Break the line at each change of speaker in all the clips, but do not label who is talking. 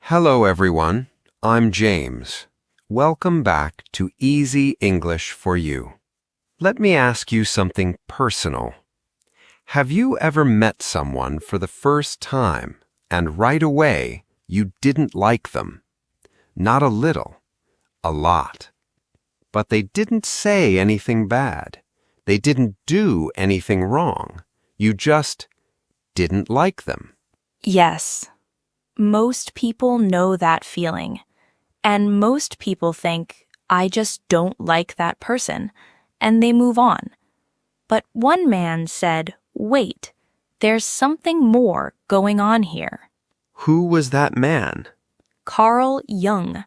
Hello, everyone. I'm James. Welcome back to Easy English for You. Let me ask you something personal. Have you ever met someone for the first time and right away you didn't like them? Not a little, a lot. But they didn't say anything bad. They didn't do anything wrong. You just didn't like them.
Yes, most people know that feeling. And most people think, I just don't like that person, and they move on. But one man said, wait, there's something more going on here.
Who was that man?
Carl Jung,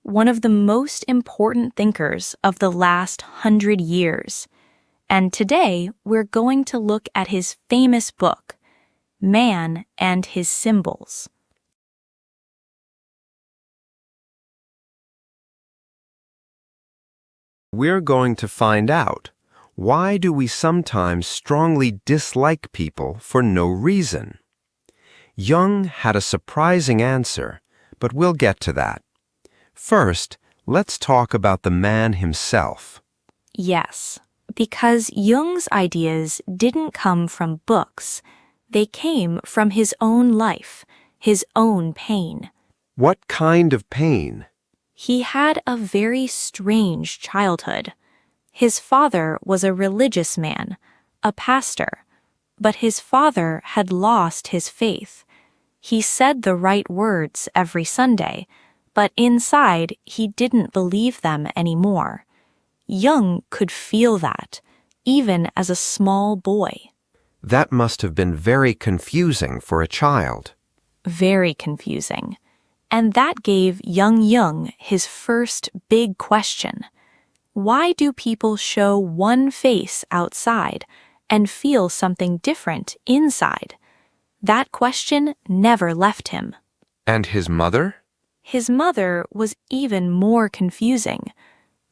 one of the most important thinkers of the last 100 years. And today we're going to look at his famous book, Man and His Symbols.
We're going to find out, why do we sometimes strongly dislike people for no reason? Jung had a surprising answer, but we'll get to that. First, let's talk about the man himself.
Yes, because Jung's ideas didn't come from books. They came from his own life, his own pain.
What kind of pain?
He had a very strange childhood. His father was a religious man, a pastor, but his father had lost his faith. He said the right words every Sunday, but inside he didn't believe them anymore. Jung could feel that, even as a small boy.
That must have been very confusing for a child.
Very confusing. And that gave young Jung his first big question. Why do people show one face outside and feel something different inside? That question never left him.
And his mother?
His mother was even more confusing.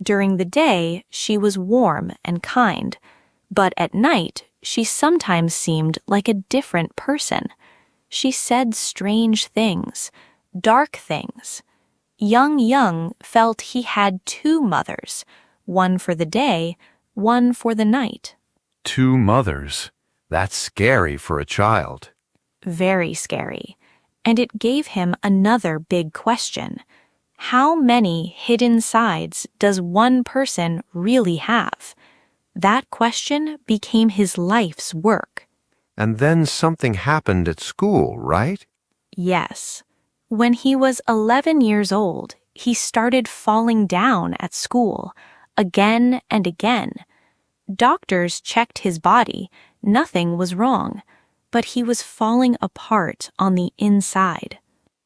During the day, she was warm and kind, but at night, she sometimes seemed like a different person. She said strange things, dark things. Young Jung felt he had two mothers, one for the day, one for the night.
Two mothers. That's scary for a child.
Very scary. And it gave him another big question. How many hidden sides does one person really have? That question became his life's work.
And then something happened at school, right?
Yes. When he was 11 years old, he started falling down at school, again and again. Doctors checked his body. Nothing was wrong, but he was falling apart on the inside.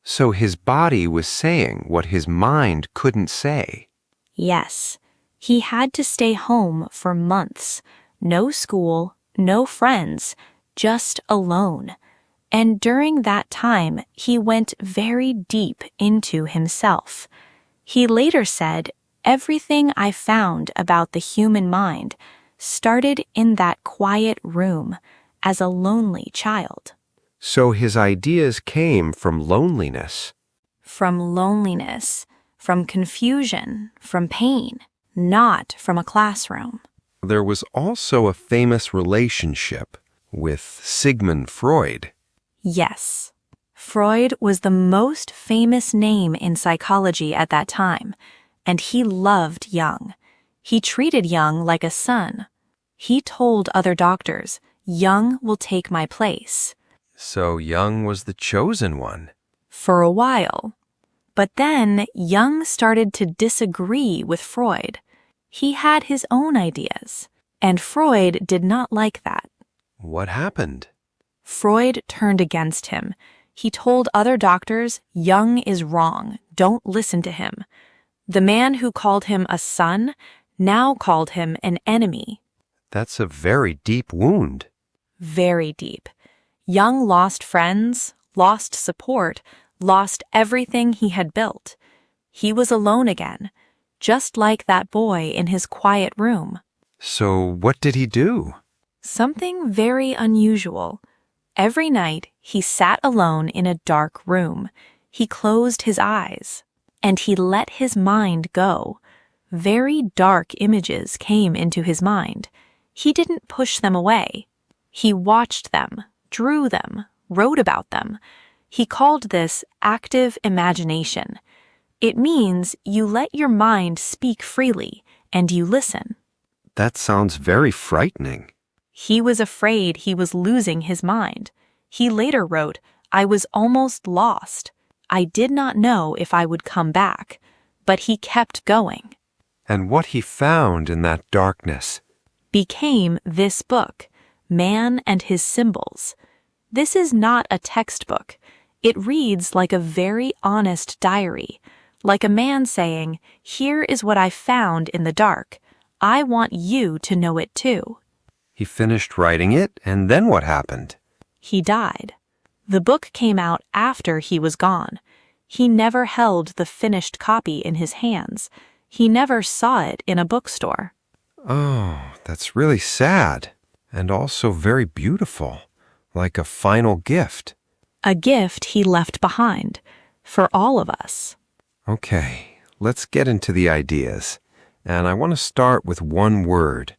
So his body was saying what his mind couldn't say.
Yes. He had to stay home for months. No school, no friends, just alone. And during that time, he went very deep into himself. He later said, everything I found about the human mind started in that quiet room as a lonely child.
So his ideas came from loneliness.
From loneliness, from confusion, from pain, not from a classroom.
There was also a famous relationship with Sigmund Freud.
Yes. Freud was the most famous name in psychology at that time, and he loved Jung. He treated Jung like a son. He told other doctors, Jung will take my place.
So Jung was the chosen one.
For a while. But then Jung started to disagree with Freud. He had his own ideas, and Freud did not like that.
What happened?
Freud turned against him. He told other doctors, Jung is wrong, don't listen to him. The man who called him a son now called him an enemy.
That's a very deep wound.
Very deep. Jung lost friends, lost support, lost everything he had built. He was alone again, just like that boy in his quiet room.
So what did he do?
Something very unusual. Every night, he sat alone in a dark room. He closed his eyes, and he let his mind go. Very dark images came into his mind. He didn't push them away. He watched them, drew them, wrote about them. He called this active imagination. It means you let your mind speak freely and you listen.
That sounds very frightening.
He was afraid he was losing his mind. He later wrote, "I was almost lost. I did not know if I would come back." But he kept going.
And what he found in that darkness
Became this book, Man and His Symbols. This is not a textbook. It reads like a very honest diary, like a man saying, "Here is what I found in the dark. I want you to know it too."
He finished writing it, and then what happened?
He died. The book came out after he was gone. He never held the finished copy in his hands. He never saw it in a bookstore.
Oh, that's really sad, and also very beautiful, like a final gift.
A gift he left behind, for all of us.
Okay, let's get into the ideas. And I want to start with one word,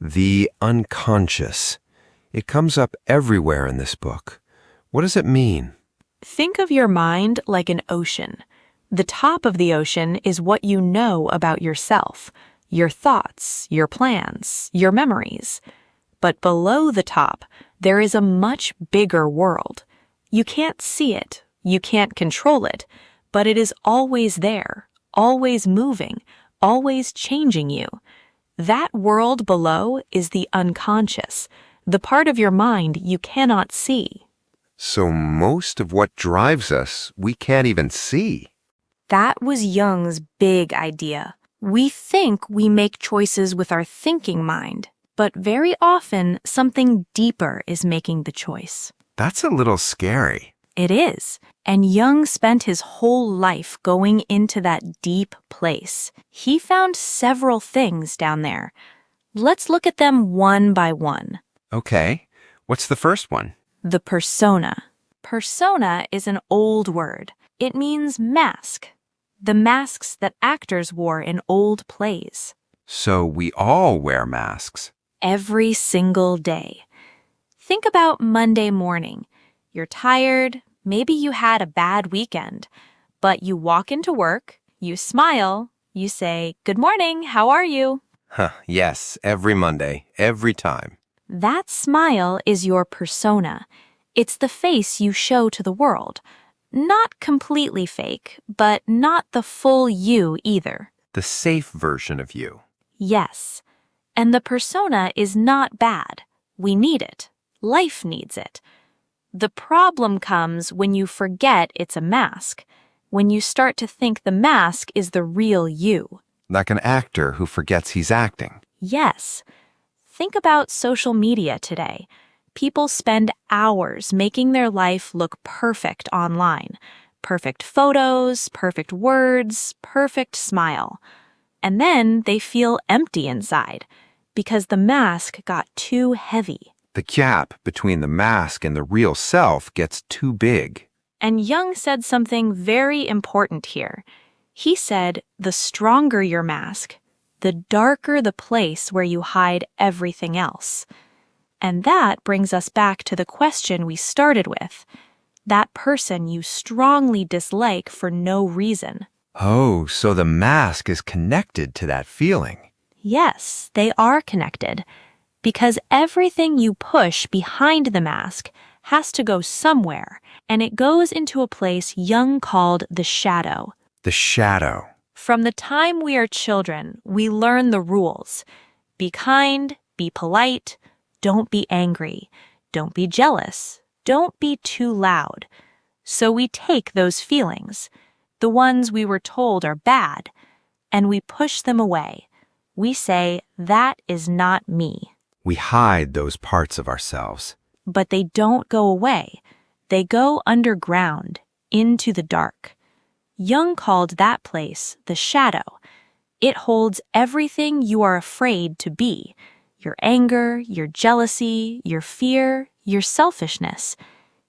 the unconscious. It comes up everywhere in this book. What does it mean?
Think of your mind like an ocean. The top of the ocean is what you know about yourself, your thoughts, your plans, your memories. But below the top, there is a much bigger world. You can't see it, you can't control it, but it is always there, always moving, always changing you. That world below is the unconscious, the part of your mind you cannot see.
So most of what drives us, we can't even see.
That was Jung's big idea. We think we make choices with our thinking mind, but very often something deeper is making the choice.
That's a little scary.
It is, and Jung spent his whole life going into that deep place. He found several things down there. Let's look at them one by one.
Okay, what's the first one?
The persona. Persona is an old word. It means mask. The masks that actors wore in old plays.
So we all wear masks.
Every single day. Think about Monday morning. You're tired, maybe you had a bad weekend, but you walk into work, you smile, you say, "Good morning, how are you?"
Yes, every Monday, every time.
That smile is your persona. It's the face you show to the world. Not completely fake, but not the full you either.
The safe version of you.
Yes. And the persona is not bad. We need it. Life needs it. The problem comes when you forget it's a mask, when you start to think the mask is the real you.
Like an actor who forgets he's acting.
Yes. Think about social media today. People spend hours making their life look perfect online. Perfect photos, perfect words, perfect smile. And then they feel empty inside because the mask got too heavy.
The gap between the mask and the real self gets too big.
And Jung said something very important here. He said, the stronger your mask, the darker the place where you hide everything else. And that brings us back to the question we started with. That person you strongly dislike for no reason.
Oh, so the mask is connected to that feeling.
Yes, they are connected. Because everything you push behind the mask has to go somewhere, and it goes into a place Jung called the shadow.
The shadow.
From the time we are children, we learn the rules. Be kind, be polite, don't be angry, don't be jealous, don't be too loud. So we take those feelings, the ones we were told are bad, and we push them away. We say, that is not me.
We hide those parts of ourselves.
But they don't go away. They go underground, into the dark. Jung called that place the shadow. It holds everything you are afraid to be. Your anger, your jealousy, your fear, your selfishness.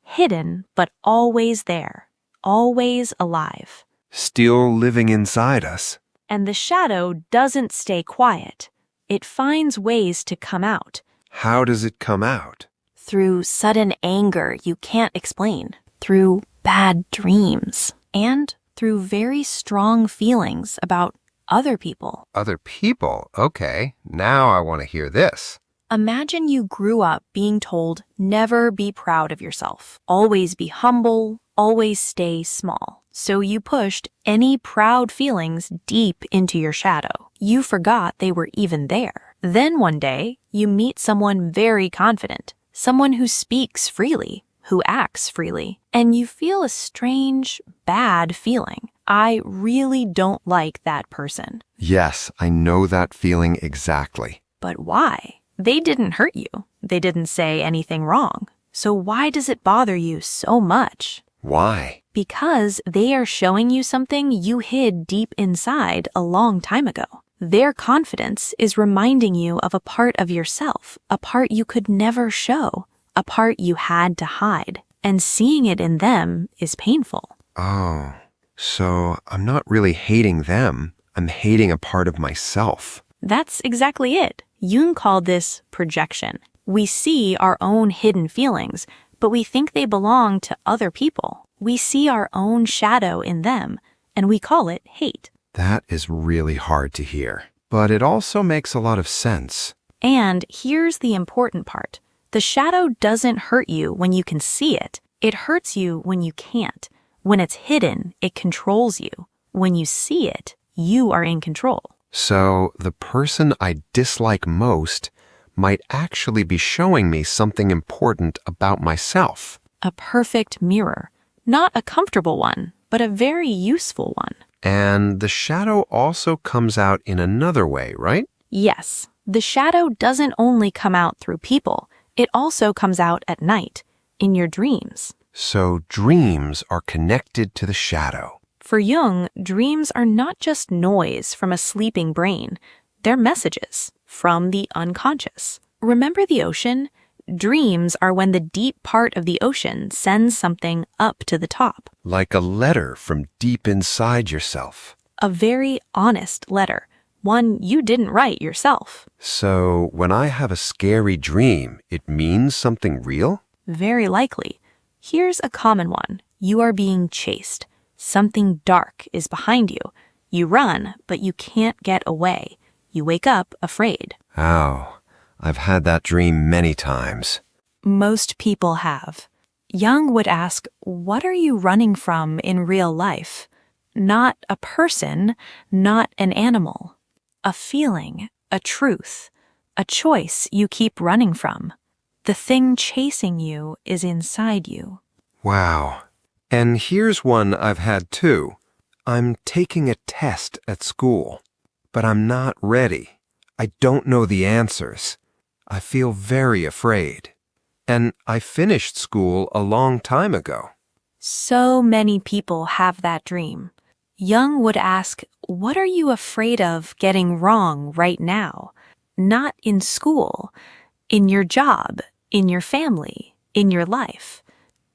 Hidden, but always there. always alive.
Still living inside us.
And the shadow doesn't stay quiet. It finds ways to come out.
How does it come out?
Through sudden anger you can't explain, through bad dreams, and through very strong feelings about other people.
Other people? Okay, now I want to hear this.
Imagine you grew up being told never be proud of yourself, always be humble, always stay small. So you pushed any proud feelings deep into your shadow. You forgot they were even there. Then one day, you meet someone very confident, someone who speaks freely, who acts freely, and you feel a strange, bad feeling. I really don't like that person.
Yes, I know that feeling exactly.
But why? They didn't hurt you. They didn't say anything wrong. So why does it bother you so much?
Why?
Because they are showing you something you hid deep inside a long time ago. Their confidence is reminding you of a part of yourself, a part you could never show, a part you had to hide. And seeing it in them is painful.
Oh, so I'm not really hating them. I'm hating a part of myself.
That's exactly it. Jung called this projection. We see our own hidden feelings, but we think they belong to other people. We see our own shadow in them, and we call it hate.
That is really hard to hear, but it also makes a lot of sense.
And here's the important part. The shadow doesn't hurt you when you can see it. It hurts you when you can't. When it's hidden, it controls you. When you see it, you are in control.
So the person I dislike most might actually be showing me something important about myself.
A perfect mirror. Not a comfortable one, but a very useful one.
And the shadow also comes out in another way, right?
Yes, the shadow doesn't only come out through people. It also comes out at night, in your dreams.
So dreams are connected to the shadow.
For Jung, dreams are not just noise from a sleeping brain. They're messages from the unconscious. Remember the ocean? Dreams are when the deep part of the ocean sends something up to the top.
Like a letter from deep inside yourself.
A very honest letter, one you didn't write yourself.
So when I have a scary dream, it means something real?
Very likely. Here's a common one. You are being chased. Something dark is behind you. You run, but you can't get away. You wake up afraid.
Ow. I've had that dream many times.
Most people have. Jung would ask, what are you running from in real life? Not a person, not an animal. A feeling, a truth, a choice you keep running from. The thing chasing you is inside you.
Wow. And here's one I've had too. I'm taking a test at school, but I'm not ready. I don't know the answers. I feel very afraid. And I finished school a long time ago.
So many people have that dream. Jung would ask, what are you afraid of getting wrong right now? Not in school, in your job, in your family, in your life.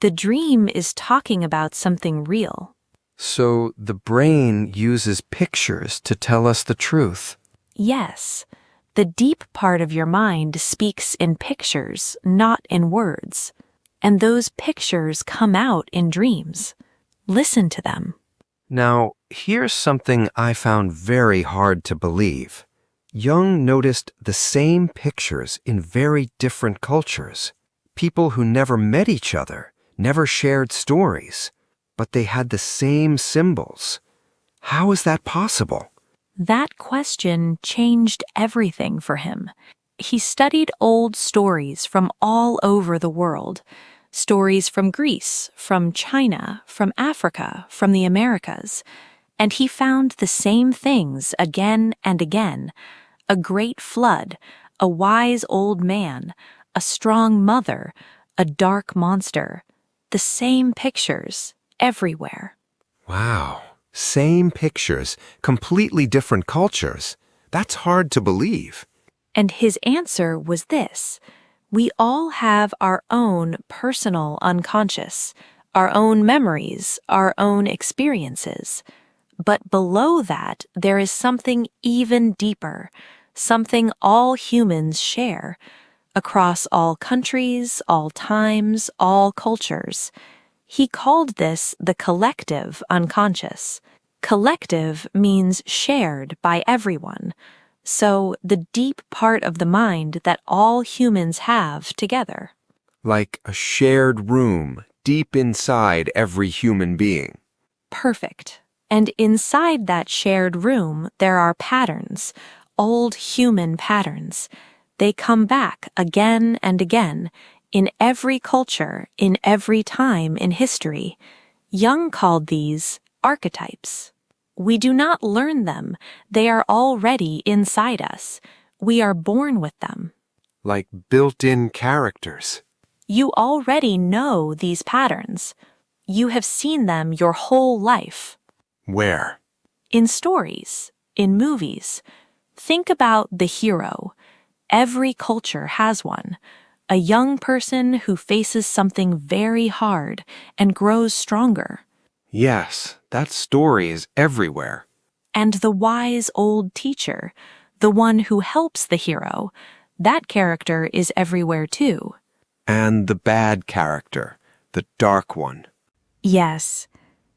The dream is talking about something real.
So the brain uses pictures to tell us the truth.
Yes. The deep part of your mind speaks in pictures, not in words. And those pictures come out in dreams. Listen to them.
Now, here's something I found very hard to believe. Jung noticed the same pictures in very different cultures. People who never met each other, never shared stories, but they had the same symbols. How is that possible?
That question changed everything for him. He studied old stories from all over the world. Stories from Greece, from China, from Africa, from the Americas. And he found the same things again and again. A great flood, a wise old man, a strong mother, a dark monster. The same pictures everywhere.
Wow. Same pictures, completely different cultures. That's hard to believe.
And his answer was this. We all have our own personal unconscious, our own memories, our own experiences. But below that, there is something even deeper, something all humans share, across all countries, all times, all cultures. He called this the collective unconscious. Collective means shared by everyone. So the deep part of the mind that all humans have together.
Like a shared room deep inside every human being.
Perfect. And inside that shared room, there are patterns, old human patterns. They come back again and again, in every culture, in every time in history. Jung called these archetypes. We do not learn them. They are already inside us. We are born with them.
Like built-in characters.
You already know these patterns. You have seen them your whole life.
Where?
In stories, in movies. Think about the hero. Every culture has one. A young person who faces something very hard and grows stronger.
Yes, that story is everywhere.
And the wise old teacher, the one who helps the hero, that character is everywhere too.
And the bad character, the dark one.
Yes.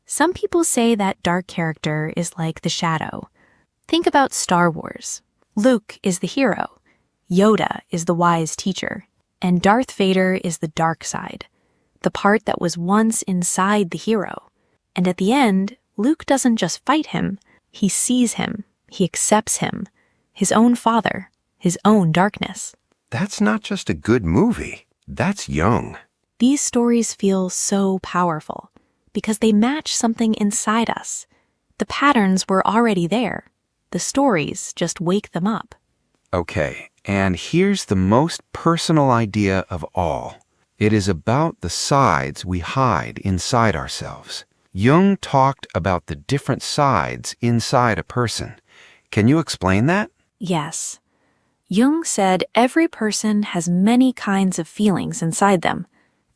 Some people say that dark character is like the shadow. Think about Star Wars. Luke is the hero. Yoda is the wise teacher. And Darth Vader is the dark side, the part that was once inside the hero. And at the end, Luke doesn't just fight him. He sees him. He accepts him. His own father. His own darkness.
That's not just a good movie. That's Jung.
These stories feel so powerful because they match something inside us. The patterns were already there. The stories just wake them up.
Okay, and here's the most personal idea of all. It is about the sides we hide inside ourselves. Jung talked about the different sides inside a person. Can you explain that?
Yes. Jung said every person has many kinds of feelings inside them.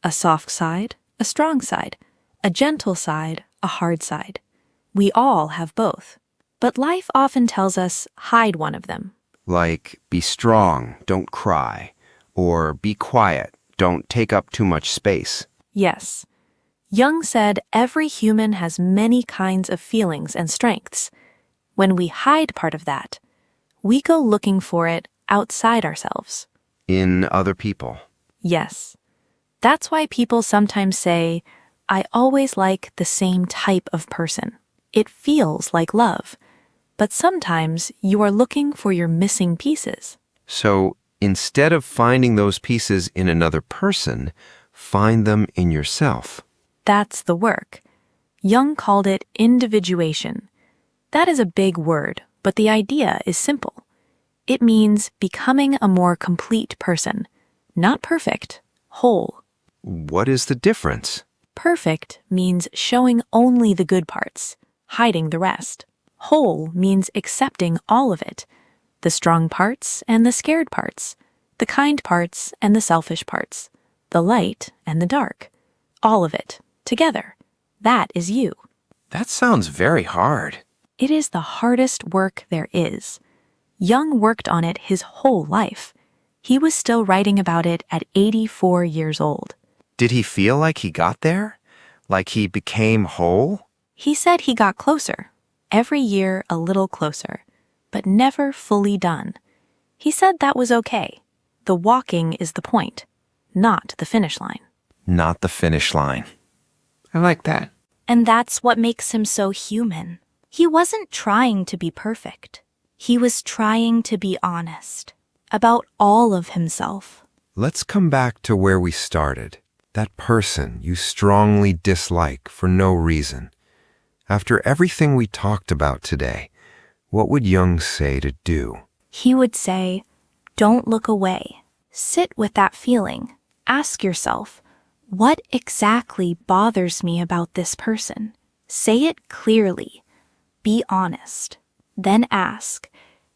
A soft side, a strong side, a gentle side, a hard side. We all have both. But life often tells us hide one of them.
Like, be strong, don't cry. Or be quiet, don't take up too much space.
Yes. Jung said every human has many kinds of feelings and strengths. When we hide part of that, we go looking for it outside ourselves.
In other people.
Yes. That's why people sometimes say, I always like the same type of person. It feels like love. But sometimes you are looking for your missing pieces.
So instead of finding those pieces in another person, find them in yourself.
That's the work. Jung called it individuation. That is a big word, but the idea is simple. It means becoming a more complete person. Not perfect, whole.
What is the difference?
Perfect means showing only the good parts, hiding the rest. Whole means accepting all of it, the strong parts and the scared parts, the kind parts and the selfish parts, the light and the dark, all of it, together. That is you.
That sounds very hard.
It is the hardest work there is. Jung worked on it his whole life. He was still writing about it at 84 years old.
Did he feel like he got there? Like he became whole?
He said he got closer. Every year a little closer, but never fully done. He said that was okay. The walking is the point, not the finish line.
Not the finish line. I like that.
And that's what makes him so human. He wasn't trying to be perfect. He was trying to be honest about all of himself.
Let's come back to where we started. That person you strongly dislike for no reason. After everything we talked about today, what would Jung say to do?
He would say, don't look away. Sit with that feeling. Ask yourself, what exactly bothers me about this person? Say it clearly. Be honest. Then ask,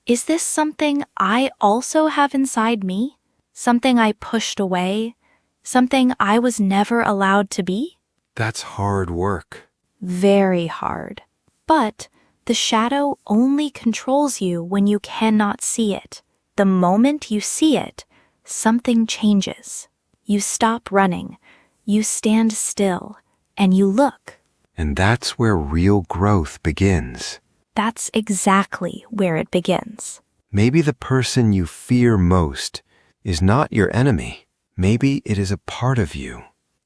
is this something I also have inside me? Something I pushed away? Something I was never allowed to be?
That's hard work.
Very hard. But the shadow only controls you when you cannot see it. The moment you see it, something changes. You stop running, you stand still, and you look.
And that's where real growth begins.
That's exactly where it begins.
Maybe the person you fear most is not your enemy. Maybe it is a part of you,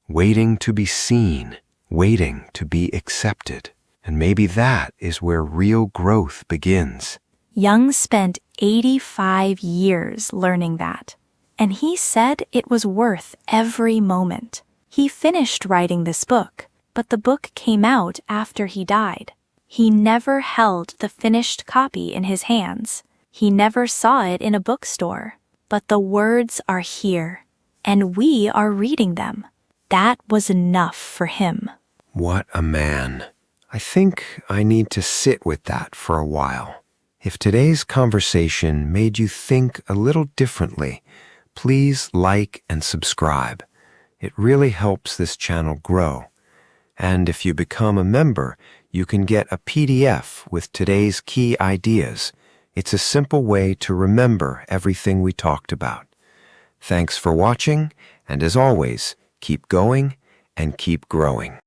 waiting to be seen, waiting to be accepted. And maybe that is where real growth begins.
Jung spent 85 years learning that, and he said it was worth every moment. He finished writing this book, but the book came out after he died. He never held the finished copy in his hands. He never saw it in a bookstore. But the words are here, and we are reading them. That was enough for him.
What a man. I think I need to sit with that for a while. If today's conversation made you think a little differently, please like and subscribe. It really helps this channel grow. And if you become a member, you can get a PDF with today's key ideas. It's a simple way to remember everything we talked about. Thanks for watching, and as always, keep going and keep growing.